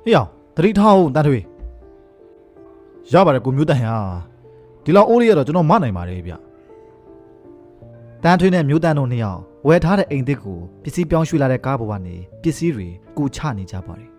ဟေ့အောင်သတိထားအောင်တန်းထွေးရပါတယ်ကိုမျိုးတန်ဟာဒီလောက်အိုးလေးရတော့ကျွန်တော်မနိုင်ပါတယ်ဗျတန်းထွေးနဲ့မျိုးတန်တို့နှစ်ယောက်ဝယ်ထားတဲ့အိမ်သစ်ကိုပစ္စည်းပြောင်းရွှေ့လာတဲ့ကားပေါ်ကနေပစ္စည်းတွေကူချနေကြပါတယ်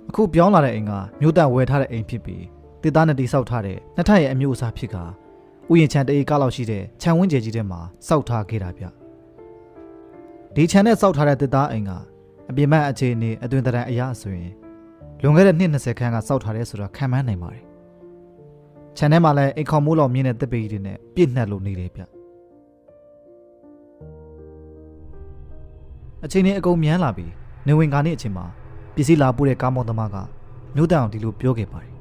အခုပြောင်းလာတဲ့အိမ်ကမျိုးတန်ဝယ်ထားတဲ့အိမ်ဖြစ်ပြီးတစ်သားနဲ့တိဆောက်ထားတဲ့နှစ်ထပ်ရဲ့အမျိုးအစားဖြစ်ကဥယျာဉ်ခြံတအေးကားလောက်ရှိတဲ့ခြံဝင်းကျဲကြီးထဲမှာစောက်ထားခဲ့တာဗျဒီခြံနဲ့စောက်ထားတဲ့တစ်သားအိမ်ကအပြင်ဘက်အခြေအနေအတွင်တရံအရာဆိုရင်လွန်ခဲ့တဲ့နှစ်20ခန်းကစောက်ထားတယ်ဆိုတော့ခံမှန်းနိုင်ပါတယ်ခြံထဲမှာလည်းအိမ်ခေါင်မိုးလောက်မြင့်တဲ့တစ်ပေကြီးတွေနဲ့ပြည့်နှက်လို့နေတယ်ဗျအချိန်နဲ့အကုန်မြန်းလာပြီးနေဝင်ကာနေအချိန်မှာပစ္စည်းလာပို့တဲ့ကားမောင်းသမားကမျိုးတန်အောင်ဒီလိုပြောခဲ့ပါတယ်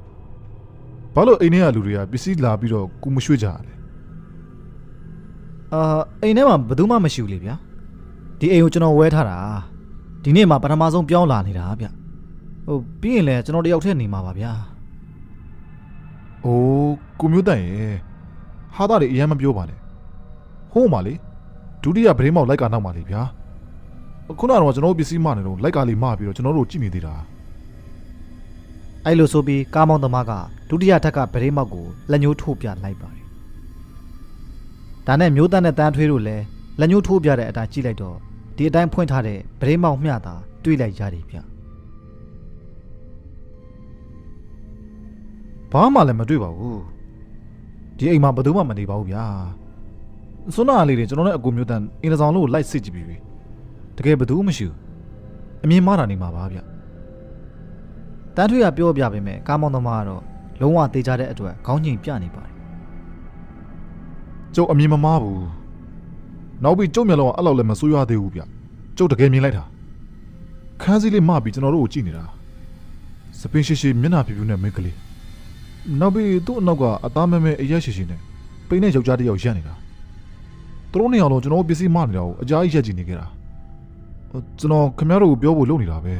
ဘာလို့အိမ်ထဲကလူတွေကပစ္စည်းလာပြီးတော့ကူမရွှေ့ကြရလဲအိမ်ထဲမှာဘယ်သူမှမရှိဘူးလေဗျာဒီအိမ်ကိုကျွန်တော်ဝယ်ထားတာဒီနေ့မှပထမဆုံးပြောင်းလာနေတာဗျပြီးရင်လည်းကျွန်တော်တယောက်တည်းနေမှာပါဗျာအိုးကိုမျိုးတန်ရဲ့ဟာသားတွေအရင်မပြောပါနဲ့ဟိုးပါလေဒုတိယဗရင်မောက်လိုက်ကနောက်ပါလေဗျာခုနကတော့ကျွန်တော်ပစ္စည်းမနေတော့လိုက်ကလေးမပြီးတော့ကျွန်တော်တို့ကြည့်နေသေးတာအဲ့လိုဆိုပြီးကားမောင်းသမားကဒုတိယထက်ကဗရင်မောက်ကိုလက်ညှိုးထိုးပြလိုက်ပါတယ်ဒါနဲ့မျိုးတန်းနဲ့တန်းထွေးတို့လည်းလက်ညှိုးထိုးပြတဲ့အတိုင်းကြည့်လိုက်တော့ဒီအတိုင်းဖွင့်ထားတဲ့ဗရင်မောက်မျှတာတွေးလိုက်ရတယ်ဗျဘာမှလည်းမတွေ့ပါဘူးဒီအိမ်မှာဘယ်သူမှမနေပါဘူးဗျာစွန်းနာလေးတွေကျွန်တော်နဲ့အကူမျိုးတန်အင်းဆောင်လို့လိုက်စစ်ကြည့်ပြီတကယ်ဘယ်သူမှမရှိဘူးအမြင်မှားတာနေမှာပါဗျတန်းထွေးကပြောပြပေမဲ့ကားမောင်းသမားကတော့လုံးဝသေးကြတဲ့အတွက်ခေါင်းငိမ်ပြနေပါတယ်ကျုပ်အမြင်မမှားဘူးနောက်ပြီးကျုပ်မျက်လုံးကအဲ့လောက်လည်းမဆိုးရွားသေးဘူးဗျကျုပ်တကယ်မြင်လိုက်တာခန်းစည်းလေးမပြီးကျွန်တော်တို့ကိုကြည့်နေတာစပင်းရှိရှိမျက်နှာဖြူဖြူနဲ့မိန်းကလေးနောက်ပြီးသူ့အနောက်ကအသားမဲမဲအရက်ရှိရှိနဲ့ပိန်နဲ့ယောက်ျားတစ်ယောက်ရက်နေတာသူတို့နှစ်ယောက်လုံးကျွန်တော်ပစ္စည်းမနေတာကိုအကြားကြီးရက်ကြည့်နေကြတာကျွန်တော်ခင်ဗျားတို့ကိုပြောဖို့လုပ်နေတာပဲ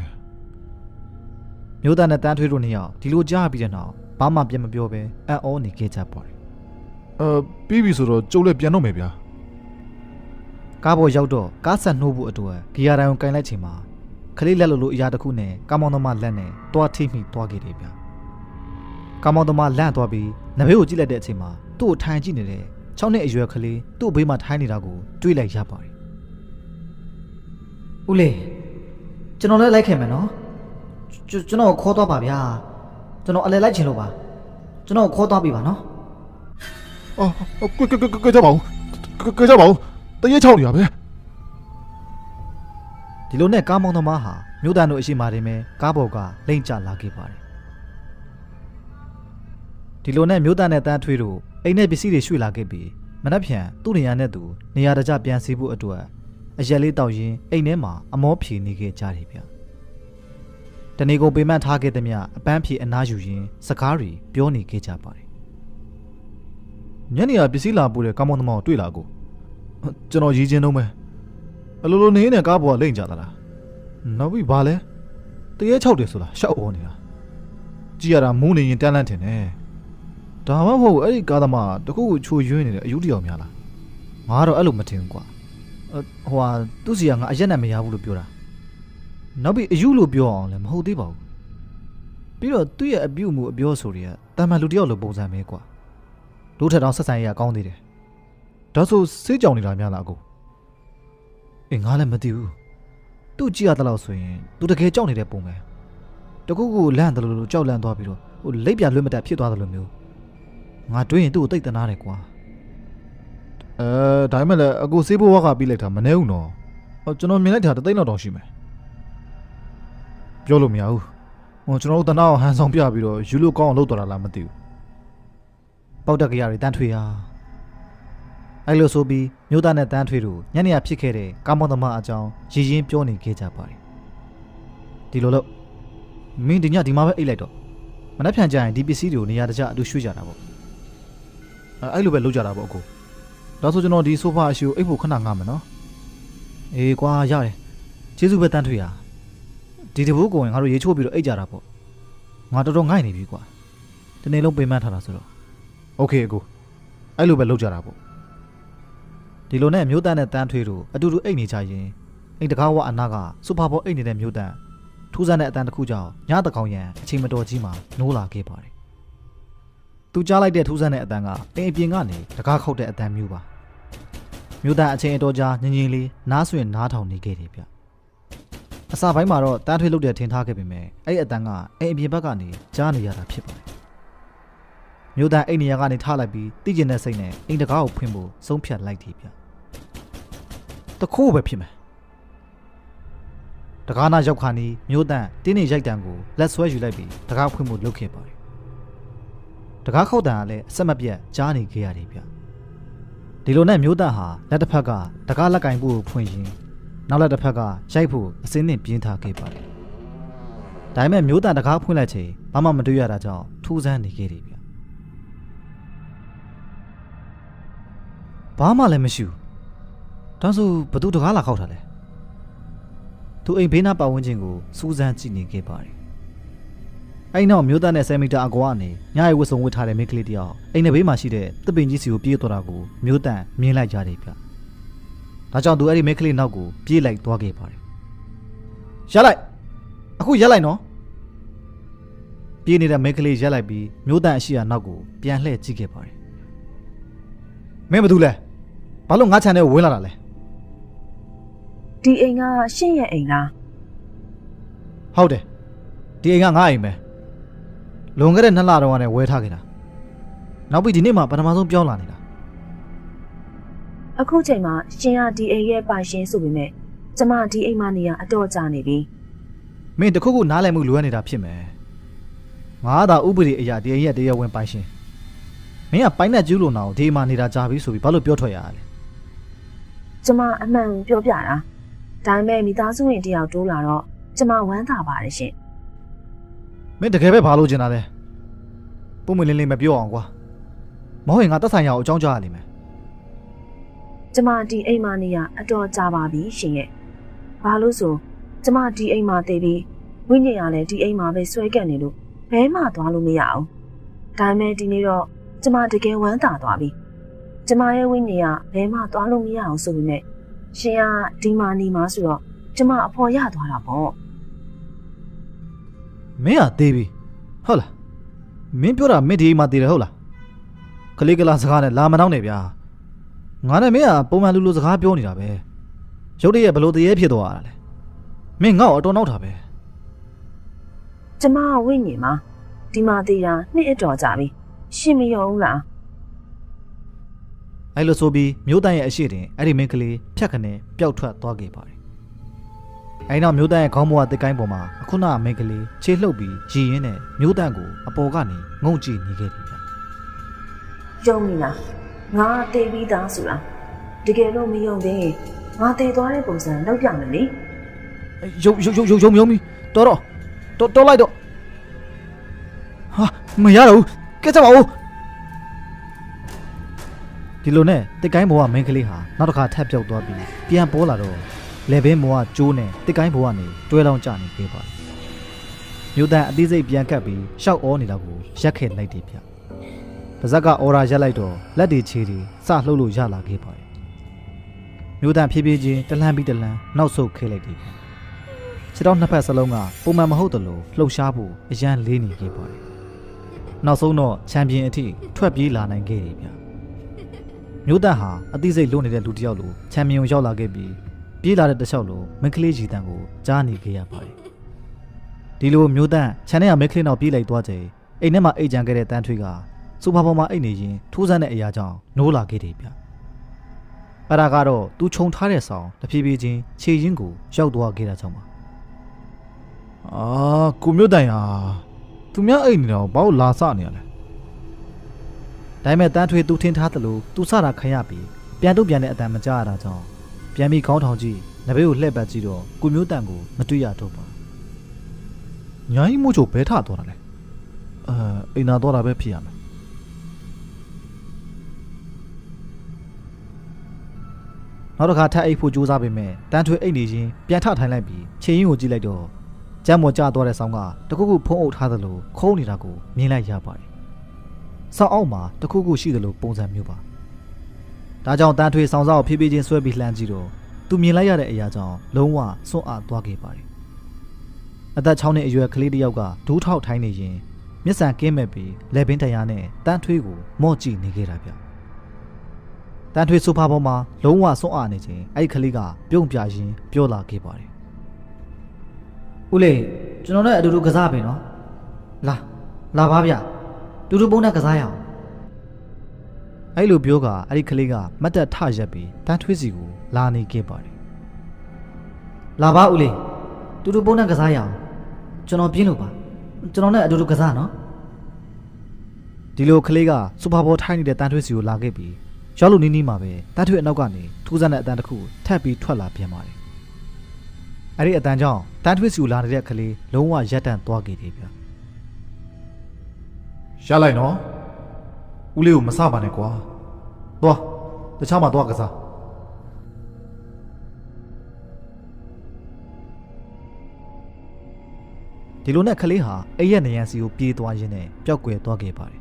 မျိုးသားနဲ့တန်းထွေးတို့နှစ်ယောက်ဒီလိုကြားပြီးတဲ့နောက်ဘာမှပြန်မပြောဘဲအံ့ဩနေခဲ့ကြပါတယ်ပြီးပြီဆိုတော့ကျုပ်လည်းပြန်တော့မယ်ဗျာကားပေါ်ရောက်တော့ကားဆက်နှိုးဖို့အတွက်ဂီယာတိုင်းကိုကင်လိုက်ချိန်မှာခလေးလက်လိုအရာတစ်ခုနဲ့ကားမောင်းသမားလက်နဲ့တွားထိမိတွားခဲ့တယ်ဗျာကားမောင်းသမားလန့်သွားပြီးနဘေးကိုကြည့်လိုက်တဲ့အချိန်မှာသူ့ကိုထိုင်ကြည့်နေတဲ့6နှစ်အရွယ်ကလေးသူ့ဘေးမှာထိုင်နေတာကိုတွေးလိုက်ရပါတယ်ဦးလေးကျွန်တော်လည်းလိုက်ခဲ့မယ်နော်ကျွန်တော်ခေါ်သွားပါဗျာကျွန်တော်အလဲလိုက်ချင်လို့ပါကျွန်တော်ခေါ်သွားပြီပါနော်ကြကြပါဦးကြပါဦးတရေချောက်နေရပဲဒီလိုနဲ့ကားမောင်းသမားဟာမြို့သားတို့အရှိမာတင်မဲ့ကားပေါ်ကလိမ့်ကျလာခဲ့ပါတယ်ဒီလိုနဲ့မြို့သားနဲ့တန်းထွေးတို့အိမ်နဲ့ပစ္စည်းတွေရွှေ့လာခဲ့ပြီးမနှက်ဖြန်သူ့နေရာနဲ့သူနေရာတကျပြန်စီဖို့အတွက်အရက်လေးတောက်ရင်းအိမ်ထဲမှာအမောဖြေနေခဲ့ကြတယ်ဗျတနေကုန်ပေမန့်ထားခဲ့သည်မြအပန်းဖြေအနားယူရင်းစကားတွေပြောနေခဲ့ကြပါတယ်ညနေကပစ္စည်းလာပို့တဲ့ကားမောင်းသမားကိုတွေ့လာကိုကျွန်တော်ရည်ချင်းတော့မယ်အလိုလိုနေနဲ့ကားပေါ်ကလိမ့်ကြတာလားနောက်ပြီးဘာလဲတရေချောက်တယ်ဆိုတာရှောက်ဩနေတာကြည်ရတာမူးနေရင်တန်းလန့်ထင်တယ်ဒါမှမဟုတ်အဲ့ဒီကားသမားတခုခုချိုယွင်းနေတယ်အယူတယောက်များလားငါတော့အဲ့လိုမထင်ဘူးကွာဟိုဟာသူ့စီကငါအရက်နဲ့မရဘူးလို့ပြောတာနောက်ပြီးအယူလို့ပြောအောင်လည်းမဟုတ်သေးပါဘူးပြီးတော့သူ့ရဲ့အပြုအမူအပြောဆိုတွေကတာမန်လူတယောက်လိုပုံစံပဲကွာတို့ထက်တောင်ဆက်ဆံရကောင်းသေးတယ်ဒါဆိုစေးကြောင်နေတာများလားကိုငါလည်းမသိဘူးသူ့ကြည့်ရတဲ့လောက်ဆိုရင်သူတကယ်ကြောက်နေတဲ့ပုံပဲတကူကူလန့်တယ်လို့ကြောက်လန့်သွားပြီးတော့ဟိုလိပ်ပြလွတ်မတက်ဖြစ်သွားတယ်လို့မျိုးငါတွေးရင်သူ့ကိုတိတ်တနာတယ်ကွာဒါမှလည်းအကိုစေးဘဝကပြီးလိုက်တာမနေဘူးနော်ကျွန်တော်မြင်လိုက်တာတသိန်းလောက်တောင်ရှိမယ်ပြောလို့မရဘူးကျွန်တော်တို့တနာကိုဟန်ဆောင်ပြပြီးတော့ယူလို့ကောင်းအောင်လုပ်တော်တာလားမသိဘူးပေါက်တက်ကြရတွေတန်းထွေဟာအဲ့လိုဆိုပြီးမြို့သားနဲ့တန်းထွေတို့ညနေရဖြစ်ခဲ့တဲ့ကားမောင်းသမားအကြောင်းရည်ရင်းပြောနေခဲ့ကြပါတယ်ဒီလိုလို့မင်းဒီညဒီမှာပဲအိတ်လိုက်တော့မနှက်ဖြန်ကြရင်ဒီပစ္စည်းတွေကိုနေရာတကျအတူရွှေ့ကြတာပေါ့အဲ့လိုပဲလုပ်ကြတာပေါ့အကိုဒါဆိုကျွန်တော်ဒီဆိုဖာအရှိကိုအိတ်ဖို့ခဏငှားမယ်နော်အေးကွာရတယ်ကျေးဇူးပဲတန်းထွေဟာဒီတဘိုးကိုငါတို့ရေချိုးပြီးတော့အိတ်ကြတာပေါ့ငါတော်တော်ငိုက်နေပြီကွာတနေ့လုံးပိန်မှန်းထားတာဆိုတော့โอเคအကိုအဲ့လိုပဲလုပ်ကြတာပေါ့ဒီလိုနဲ့မျိုးတန်းနဲ့တန်းထွေးတို့အတူတူအိတ်နေကြရင်အိမ်တကားဝအနာကစူပါဘောအိတ်နေတဲ့မျိုးတန်းဒ ထူးဆန်းတဲ့အတန်တစ်ခုကြောင့်ညတကောင်ရန်အချိန်မတော်ကြီးမှာနိုးလာခဲ့ပါတယ်။သူကြားလိုက်တဲ့ထူးဆန်းတဲ့အတန်ကအိမ်အပြင်ကနေတကားခောက်တဲ့အတန်မျိုးပါ။မြို့သားအချိန်အတော်ကြာငြင်းလေးနားဆွင့်နားထောင်နေခဲ့တယ်ဗျ။အစာပိုင်းမှာတော့တန်းထွေးလုပ်တဲ့ထင်ထားခဲ့ပေမဲ့အဲ့ဒီအတန်ကအိမ်အပြင်ဘက်ကနေကြားနေရတာဖြစ်ပါတယ်။မြို့သားအိမ်နေရာကနေထားလိုက်ပြီးတိကျင်တဲ့စိတ်နဲ့အိမ်တကားကိုဖွင့်ဖို့ဆုံးဖြတ်လိုက်တယ်ဗျ။တခိုးပဲဖြစ်မယ်တကားနာရောက်ခါနီးမြို့တန့်တင်းနေရိုက်တံကိုလက်ဆွဲယူလိုက်ပြီးတကားဖွင့်ဖို့လုပ်ခဲ့ပါတယ်တကားခောက်တံကလည်းအဆက်မပြတ်ကြားနေခဲ့ရတယ်ဗျဒီလိုနဲ့မြို့တန့်ဟာလက်တစ်ဖက်ကတကားလက်ကင်ဖို့ကိုဖွင့်ရင်းနောက်လက်တစ်ဖက်ကရိုက်ဖို့အစင်းနဲ့ပြင်းထားခဲ့ပါတယ်ဒါပေမဲ့မြို့တန့်တကားဖွင့်လိုက်ချိန်ဘာမှမတွေ့ရတာကြောင့်ထူးဆန်းနေခဲ့တယ်ဗျဘာမှလည်းမရှိဘူးဒါဆိုဘသူတကားလာခောက်တာလဲသူအိမ်ဘေးနားပတ်ဝန်းကျင်ကိုစူးစမ်းကြည့်နေခဲ့ပါတယ်။အဲ့နောက်မြို့သားနဲ့10 မီတာအကွာကနေညရဲ့ဝတ်စုံဝတ်ထားတဲ့မိန်းကလေးတယောက်အိမ်နဘေးမှာရှိတဲ့သစ်ပင်ကြီးစီကိုပြေးသွားတာကိုမြို့တန်မြင်လိုက်ကြတယ်ဗျ။ဒါကြောင့်သူအဲ့ဒီမိန်းကလေးနောက်ကိုပြေးလိုက်သွားခဲ့ပါတယ်။ရက်လိုက်အခုရက်လိုက်နော်။ပြေးနေတဲ့မိန်းကလေးရက်လိုက်ပြီးမြို့တန်အရှိရာနောက်ကိုပြန်လှည့်ကြည့်ခဲ့ပါတယ်။မင်းဘာလုပ်လဲ။ဘာလို့ငါခြံထဲကိုဝင်လာတာလဲ။ဒီအိမ်ကရှင့်ရဲ့အိမ်လားဟုတ်တယ်ဒီအိမ်ကငါအိမ်ပဲလွန်ခဲ့တဲ့2 လတုန်းကလည်းဝယ်ထားခဲ့တာနောက်ပြီးဒီနေ့မှပထမဆုံးပြောင်းလာနေတာအခုချိန်မှာရှင်ကဒီအိမ်ရဲ့ပိုင်ရှင်ဆိုပေမဲ့ကျမဒီအိမ်မနေရအတော့ကြာနေပြီမင်းတခုခုနားလည်မှုလိုအပ်နေတာဖြစ်မယ်ငါသာဥပဒေအရာဒီအိမ်ရဲ့တရားဝင်ပိုင်ရှင်မင်းကပိုင်နဲ့ကျူးလို့နာကိုဒီအိမ်မှာနေတာကြာပြီဆိုပြီးဘာလို့ပြောထွက်ရလဲကျမအမှန်ပြောပြတာဒါပေမဲ့မိသားစုဝင်တယောက်တိုးလာတော့ကျမဝမ်းသာပါတယ်ရှင်မင်းတကယ်ပဲဘာလို့ကျင်တာလဲပုံမလင်းလေးမပြောအောင်ကွာမဟုတ်ရင်ငါတက်ဆိုင်ရအောင်အကြောင်းကြားရလိမ့်မယ်ကျမဒီအိမ်မနေရအတော်ကြာပါပြီရှင်ရဲ့ဘာလို့ဆိုကျမဒီအိမ်မှာတည်ပြီးဝိညာဉ်ရလည်းဒီအိမ်မှာပဲဆွဲကပ်နေလို့ဘဲမှသွားလို့မရအောင်ဒါပေမဲ့ဒီနေ့တော့ကျမတကယ်ဝမ်းသာသွားပြီကျမရဲ့ဝိညာဉ်ကဘဲမှသွားလို့မရအောင်ဆိုပေမဲ့ရှင်ကဒီမှာနေမှာဆိုတော့ကျမအဖော်ရသွားတာပေါ့မင်းကသေးပြီဟုတ်လားမင်းပြောတာမင်းဒီမှာသေးတယ်ဟုတ်လားကလေးကလာစကားနဲ့လာမနှောင်းနဲ့ဗျာငါနဲ့မင်းကပုံမှန်လူလူစကားပြောနေတာပဲရုပ်တရက်ဘလို့တရေဖြစ်သွားတာလဲမင်းငါ့ကိုအတော်နောက်တာပဲကျမဝိညာဉ်မှာဒီမှာသေးတာနှစ်အတော်ကြာပြီရှင်မရောဘူးလားအဲ့လိုဆိုပြီးမြို့တန်းရဲ့အရှိတင်အဲ့ဒီမင်းကလေးဖြတ်ခနဲ့ပျောက်ထွက်သွားခဲ့ပါတယ်အဲ့နောက်မြို့တန်းရဲ့ခေါင်းပေါ်ကတစ်ကိုင်းပေါ်မှာအခုနမင်းကလေးခြေလှုပ်ပြီးရည်ရင်းနဲ့မြို့တန်းကိုအပေါ်ကနေငုံကြည့်နေခဲ့တယ်ဗျယုံမိလားငါတေးပြီးသားဆိုတာတကယ်လို့မယုံသေးငါတေးသွားတဲ့ပုံစံလောက်ပြမယ်လေယုံမီတော်လိုက်တော့ဟာမရတော့ဘူးကဲကြပါဦးဒီလိုနဲ့တစ်ကိုင်းဘဝမင်းကလေးဟာနောက်တစ်ခါထပ်ပြောက်သွားပြီးပြန်ပေါ်လာတော့လေဘင်းဘဝကျိုးနဲ့တစ်ကိုင်းဘဝနေတွဲလောင်းကျနေခဲ့ပါတယ်မြို့သားအသေးစိတ်ပြန်ကပ်ပြီးရှောက်ဩနေတာကိုရက်ခဲ့လိုက်တယ်ဗျပါဇက်ကအော်ရာရက်လိုက်တော့လက်တွေခြေတွေစလှုပ်လို့ရလာခဲ့ပါတယ်မြို့သားဖြည်းဖြည်းချင်းတလှမ်းပြီးတလှမ်းနောက်ဆုတ်ခဲ့လိုက်တယ်ဗျခြေထောက်နှစ်ဖက်စလုံးကပုံမှန်မဟုတ်တယ်လို့လှုပ်ရှားဖို့အရန်လေးနေခဲ့ပါတယ်နောက်ဆုံးတော့ချန်ပီယံအထိထွက်ပြေးလာနိုင်ခဲ့တယ်ဗျမြို့သားဟာအသိစိတ်လွတ်နေတဲ့လူတစ်ယောက်လိုချန်ပီယံရောက်လာခဲ့ပြီးပြေးလာတဲ့တစ်လျှောက်လိုမင်းကလေးကြီးတန်ကိုကြားနေခဲ့ရပါတယ်ဒီလိုမြို့သားခြံထဲကမင်းကလေးနောက်ပြေးလိုက်သွားချိန်အိမ်ထဲမှာအိတ်ကြံခဲ့တဲ့တန်းထွေးကစူပါပေါ်မှာအိတ်နေရင်ထိုးစမ်းတဲ့အရာကြောင့်နိုးလာခဲ့တယ်ဗျအဲ့ဒါကတော့သူခြုံထားတဲ့ဆောင်တဖြည်းဖြည်းချင်းခြေရင်းကိုရောက်သွားခဲ့တာကြောင့်ပါကိုမြို့တိုင်ဟာသူများအိတ်နေတော့ဘာလို့လာစနေရလဲဒါပေမဲ့တန်းထွေးသူထင်ထားသလိုသူစတာခံရပြီးပြန်တော့ပြန်တဲ့အတန်မကြားရတာကြောင့်ပြန်ပြီးခေါင်းထောင်ကြည့်နဘေးကိုလှည့်ပတ်ကြည့်တော့ကိုမျိုးတန်ကိုမတွေ့ရတော့ပါညာကြီးမို့ချိုဘဲထသွားတာလဲအိမ်သာသွားတာပဲဖြစ်ရမယ်နောက်တစ်ခါထပ်အိတ်ဖို့ကြိုးစားပေမဲ့တန်းထွေးအိတ်နေချင်းပြန်ထထိုင်လိုက်ပြီးခြေရင်းကိုကြည့်လိုက်တော့ကြမ်းမော်ကျသွားတဲ့ဆောင်းကတခုခုဖုံးအုပ်ထားသလိုခုံးနေတာကိုမြင်လိုက်ရပါတယ်ဆောင်းအောက်မှာတခုခုရှိသလိုပုံစံမျိုးပါဒါကြောင့်တန်းထွေးဆောင်းစားကိုဖြည်းဖြည်းချင်းဆွဲပြီးလှမ်းကြည့်တော့သူမြင်လိုက်ရတဲ့အရာကြောင့်လုံးဝစွန့်အားသွားခဲ့ပါတယ် အသက်6နှစ်အရွယ်ကလေးတစ်ယောက်ကဒူးထောက်ထိုင်းနေရင်မျက်စံကင်းမဲ့ပြီးလက်ပင်တရားနဲ့တန်းထွေးကိုမော့ကြည့်နေခဲ့တာဗျတန်းထွေးဆိုဖာပေါ်မှာလုံးဝစွန့်အားနေခြင်းအဲ့ဒီကလေးကပြုံးပြရင်းပြောလာခဲ့ပါတယ်ဦးလေးကျွန်တော်တို့အတူတူကစားပြီနော်လာပါဗျတူတူပုံနဲ့ကစားရအောင်အဲ့လိုပြောကအဲ့ဒီကလေးကမတ်တက်ထရက်ပြီးတန်းထွေးစီကိုလာနေခဲ့ပါတယ်လာပါဦးလေးတူတူပုံနဲ့ကစားရအောင်ကျွန်တော်ပြင်းလို့ပါကျွန်တော်နဲ့အတူတူကစားနော်ဒီလိုကလေးကစူပါဘောထိုင်းနေတဲ့တန်းထွေးစီကိုလာခဲ့ပြီးရောက်လို့နီးနီးမှာပဲတန်းထွေးအနောက်ကနေထူးဆန်းတဲ့အတန်တစ်ခုထပ်ပြီးထွက်လာပြန်ပါတယ်အဲ့ဒီအတန်ကြောင့်တန်းထွေးစီကိုလာနေတဲ့ကလေးလုံးဝရက်တန့်သွားခဲ့တယ်ဗျရလိုက်နော်ဦးလေးကိုမစပါနဲ့ကွာသွားတခြားမှာသွားကစားဒီလိုနဲ့ကလေးဟာအဲ့ရက်နေရန်စီကိုပြေးသွားရင်းနဲ့ပျောက်ကွယ်သွားခဲ့ပါတယ်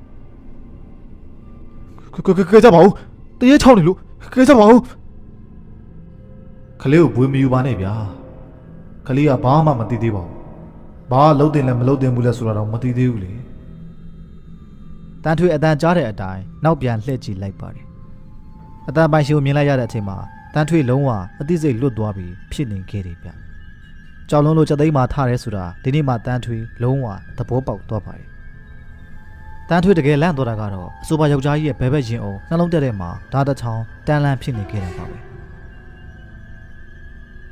ကဲကြပါဦးတရေချောင်းနေလို့ကဲကြပါဦးကလေးကိုဘွေးမယူပါနဲ့ဗျာကလေးကဘာမှမသိသေးပါဘူးဘာလှုပ်တင်လဲမလှုပ်တင်ဘူးလဲဆိုတာတော့မသိသေးဘူးလေတန်းထွေးအတန်ကြားတဲ့အတိုင်းနောက်ပြန်လှည့်ကြည့်လိုက်ပါတယ်အတန်ပိုင်ရှိကိုမြင်လိုက်ရတဲ့အချိန်မှာတန်းထွေးလုံးဝအသိစိတ်လွတ်သွားပြီးဖြစ်နေခဲ့တယ်ဗျကြောက်လုံးလိုချက်သိမ်းမှာထားရဲဆိုတာဒီနေ့မှတန်းထွေးလုံးဝသဘောပေါက်သွားပါတယ်တန်းထွေးတကယ်လန့်သွားတာကတော့အဆိုပါယောက်ျားကြီးရဲ့ဘဲဘက်ရင်အောင်နှလုံးတက်တဲ့မှာဓာတ်တစ်ချောင်းတန်းလန့်ဖြစ်နေခဲ့တာပါပဲ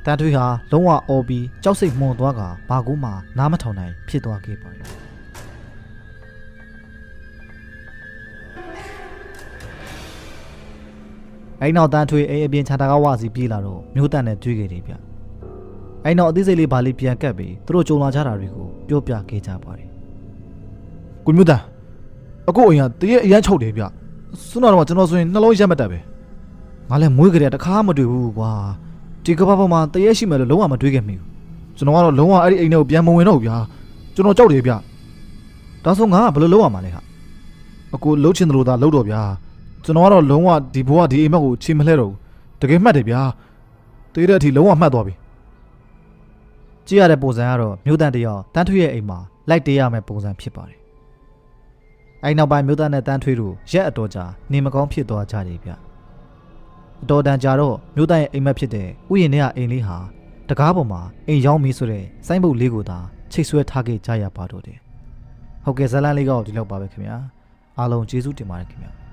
တန်းထွေးဟာလုံးဝအော်ပြီးကြောက်စိတ်မှုန်သွားကဘာကူမှနားမထောင်နိုင်ဖြစ်သွားခဲ့ပါတယ်အဲ့နောက်တန်းထွေးအိမ်အပြင်ခြံတာကဝစီပြေးလာတော့မျိုးတန်နဲ့တွေ့ခဲ့တယ်ဗျအဲ့နောက်အသေးစိတ်လေးဘာလေးပြန်ကပ်ပြီးသူတို့ကြုံလာကြတာတွေကိုပြောပြခဲ့ကြပါတယ်ကိုမျိုးတန်အခုအိမ်ကတရေအရန်ချုပ်တယ်ဗျစွန်းတော့ကျွန်တော်ဆိုရင်နှလုံးရက်မတက်ပဲငါလည်းမွေးကြတဲ့တခါမတွေ့ဘူးကွာဒီကဘာပေါ်မှာတရေရှိမယ်လို့လုံးဝမတွေးခဲ့မိဘူးကျွန်တော်ကတော့လုံးဝအဲ့ဒီအိမ်ထဲကိုပြန်မဝင်တော့ဘူးဗျာကျွန်တော်ကြောက်တယ်ဗျဒါဆိုငါကဘယ်လိုလုပ်ရမှာလဲခအခုလှုပ်ချင်တယ်လို့သာလှုပ်တော့ဗျာကျွန်တော်ကတော့လုံးဝဒီဘဝဒီအိမ်မက်ကိုချေမလှဲတော့ဘူးတကယ်မှတ်တယ်ဗျာတေးတဲ့အထိလုံးဝမှတ်သွားပြီကြည့်ရတဲ့ပုံစံကတော့မျိုးတန်တယောက်တန်းထွေးရဲ့အိမ်မှာလိုက်တေးရမယ့်ပုံစံဖြစ်ပါတယ်အဲ့နောက်ပိုင်းမျိုးတန်နဲ့တန်းထွေးတို့ရက်အတော်ကြာနေမကောင်းဖြစ်သွားကြတယ်ဗျအတော်တန်ကြာတော့မျိုးတန်ရဲ့အိမ်မက်ဖြစ်တဲ့ဥယျာဉ်ထဲကအိမ်လေးဟာတကားပေါ်မှာအိမ်ရောက်ပြီဆိုတဲ့စိုင်းပုတ်လေးကိုသာချိတ်ဆွဲထားခဲ့ကြရပါတော့တယ်ဟုတ်ကဲ့ဇလန်းလေးကတော့ဒီလောက်ပါပဲခင်ဗျာအားလုံးကျေးဇူးတင်ပါတယ်ခင်ဗျာ